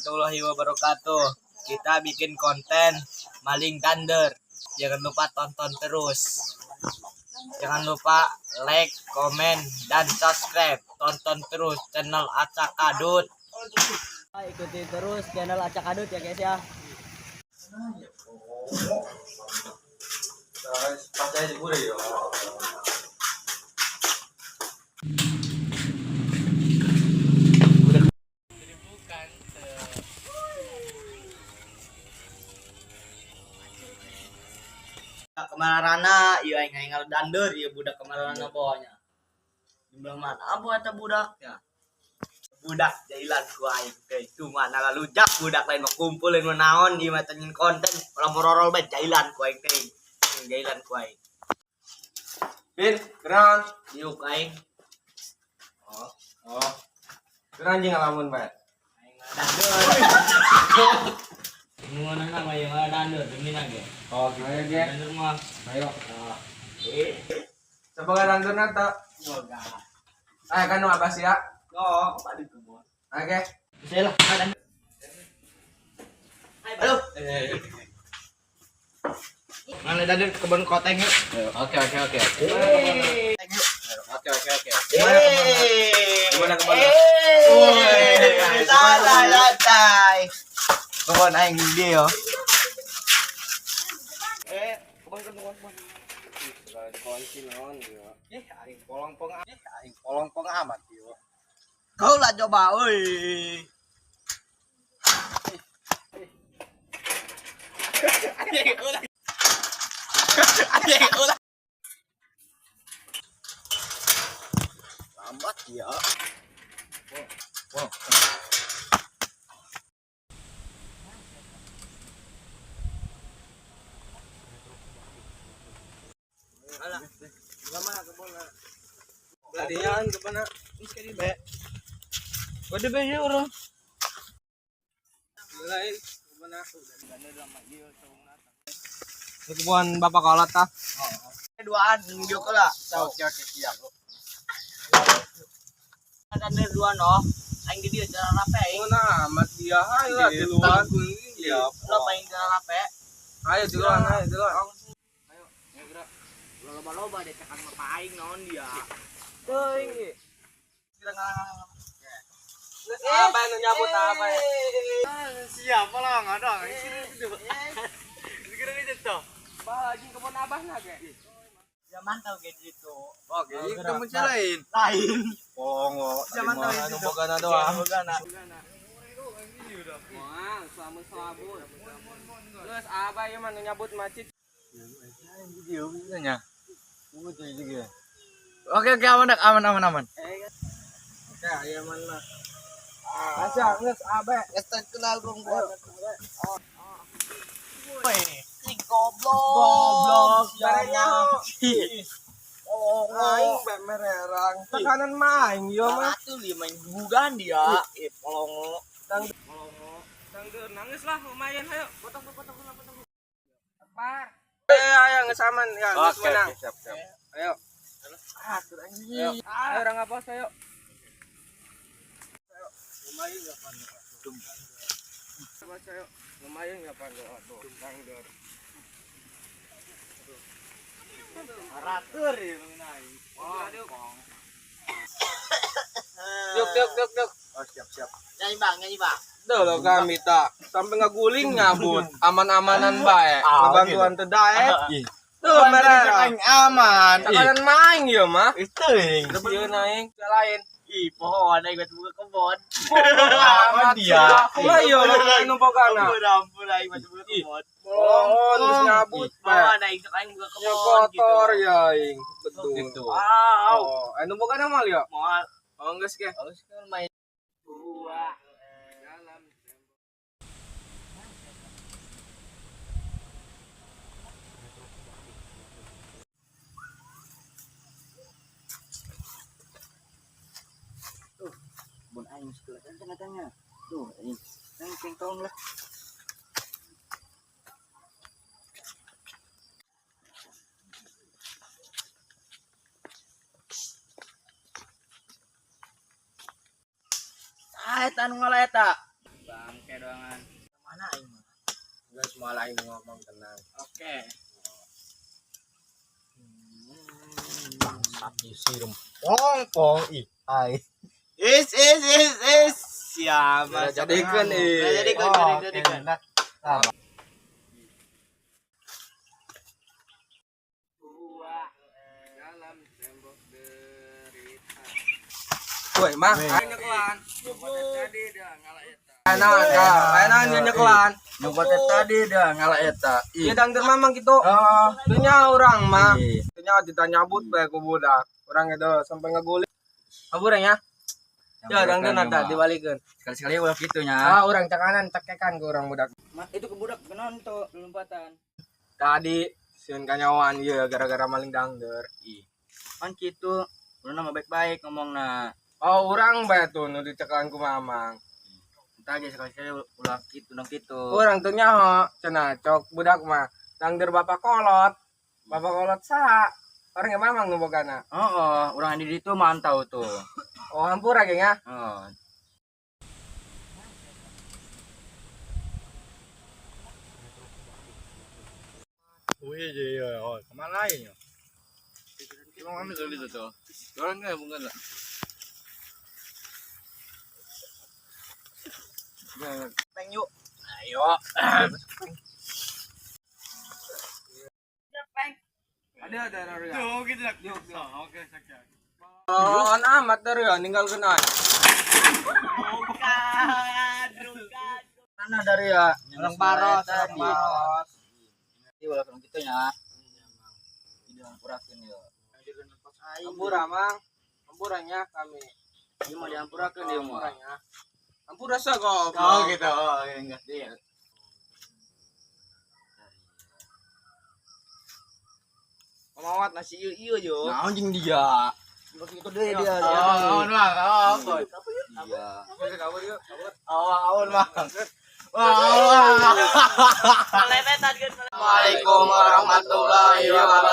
warahmatullahi wabarakatuh. Kita bikin konten maling thunder. Jangan lupa tonton terus. Jangan lupa like, komen, dan subscribe. Tonton terus channel Acak Adut. Ikuti terus channel Acak Adut ya guys ya. Kemarana, iya ingal dander, iya budak kemarana bawahnya. Di belah mana? Apa eta budaknya? Budak jailan ku aing teh. Cuma lalu jak budak lain mah kumpulin menaon ieu mah teuing konten orang mororol bae jailan ku aing teh. Jailan ku aing. Pin, geran. Yuk aing. Oh. Geran jeung ngalamun bae. Aing dander. Mun nana mah yang dander demi nage. Oh, gimana ge? Dander mah. Ayo. Eh, Coba nganturna teh. yoga. Kan nu apa sih ya? No, balik ke bawah. Oke. Bismillah. Halo. Mana dander kebun koteng yuk. Oke. Oke. Gimana kebun? Santai. Kebun aing di yo. Kebun. Kunci naon ya? Aing polong amat yo. Kau lah coba euy. Lambat ya. Alah, gimana kebunna? Ladian kemana? Geus ka di be. Gede be ieu urang. Lain kemana? Di kebun Bapak Kolot tah. Duaan video kala. Oke siap. Ada duaan oh. Aing di dieu cara rape aing. Mana amat dia lah duluan. Iya. Lo paling cara rape. Ayo duluan. Ayo, gerak. Loba-loba deh tekan mah aing naon dia. Teuing ge. Kira-kira Apa yang nyabut apa ya? siapa lah nggak ada kira gitu tuh Bajing kebun abah nage. ya mantau kayak gitu Oke, kamu lain. lain Pongo. Zaman tahu itu. Bogana doang. Bogana. Wah, selamun. Terus abah ya mana nyabut macet. Video nya oke aman Ya, ya mana. aja nges abe estet kenal rong gua si goblok Barenya. oh Aing bae mererang. Tekanan main yo mah. Atuh limain gugan dia polongo Dang nangis lah lumayan ayo. Potong. Tepar. Ayo ngesaman ya, geus menang. Siap. Ayo. Ayo orang apa ayo. Lumayan enggak pandang. Ayo. Lumayan enggak pandang. Aduh, dangdut. ratur ya menai Duk. Oh, siap. nyanyi bang Duh lo kami tak sampai ngaguling nyabut aman-amanan bae ngebantuan teu dae tuh mererang aman tekanan main ieu mah teuing ieu naing lain ih pohon aing buka kebon amat dia kumaha ieu nu pogana ampun aing buka kebon oh geus nyabut bae pohon aing sok aing buka nya kebon gitu kotor ya aing betul oh anu pogana mal ya moal oh geus ge main buah bun aing kelihatan tengah-tengah tuh aing cengkong lah eta nu ngalah eta bangke Oke doangan. Mana aing mah? Enggak semua lain ngomong tenang. Oke. Sapi sirum. Pong ih. Hai. Is. Siapa? Udah jadikan, Jadikan. Dalam tembok derita. Woi, mah. Weh. Nyekelan. Tadi dah ngalah eta. Enak nyekelan. Nyoba tadi dah ngalah eta. Iya dangder mamang gitu. Itunya orang mah. Itunya ditanyabut bae ku budak. Orang itu sampai ngegulik. Aburang ya. Ya dangder nata dibalikeun. Sekali-sekali ulah kitu nya. Ah, orang cakanan cekekan ke orang budak. Itu ke budak kenaon tuh lompatan. Tadi sieun kanyawan ieu gara-gara maling dangder. Ih. Kan kitu. Ulah nama baik-baik ngomongna. Oh, orang bae tuh nu dicekelan ku mamang. Entah ge sekali-sekali ulah kitu nang kitu. Orang tuh nyaho cenah cok budak mah. Dangder bapak kolot. Bapak kolot saha? Orang yang mamang nu bogana. Heeh, urang di ditu mantau tuh. Oh, hampura geng ya. Heeh. Wih, jadi oh, kemana ya? Cuma kan kali itu tuh. Orang nggak mungkin lah. Peng yuk. Ayo. Ada Ria. Tuh gitu lah. Oke, sakit. Oh, amat dari ya ninggal kena. Bukan. Mana dari ya? Orang Baros, Tadi. orang Baros. Jadi ulah kana kitu nya. Tidak ampurakeun ya. Hampura mang. Hampuranya kami. Ieu mah diampurakeun ieu mah. Hampuranya. Hampura sa kok. Oh gitu. Oh enggak dia. Ngomawat nasi ieu yo. Nah, anjing dia. Begitu deh dia. Oh, mah. Oh, Iya. Kabur yuk, kabur. awal mah. Assalamualaikum warahmatullahi wabarakatuh.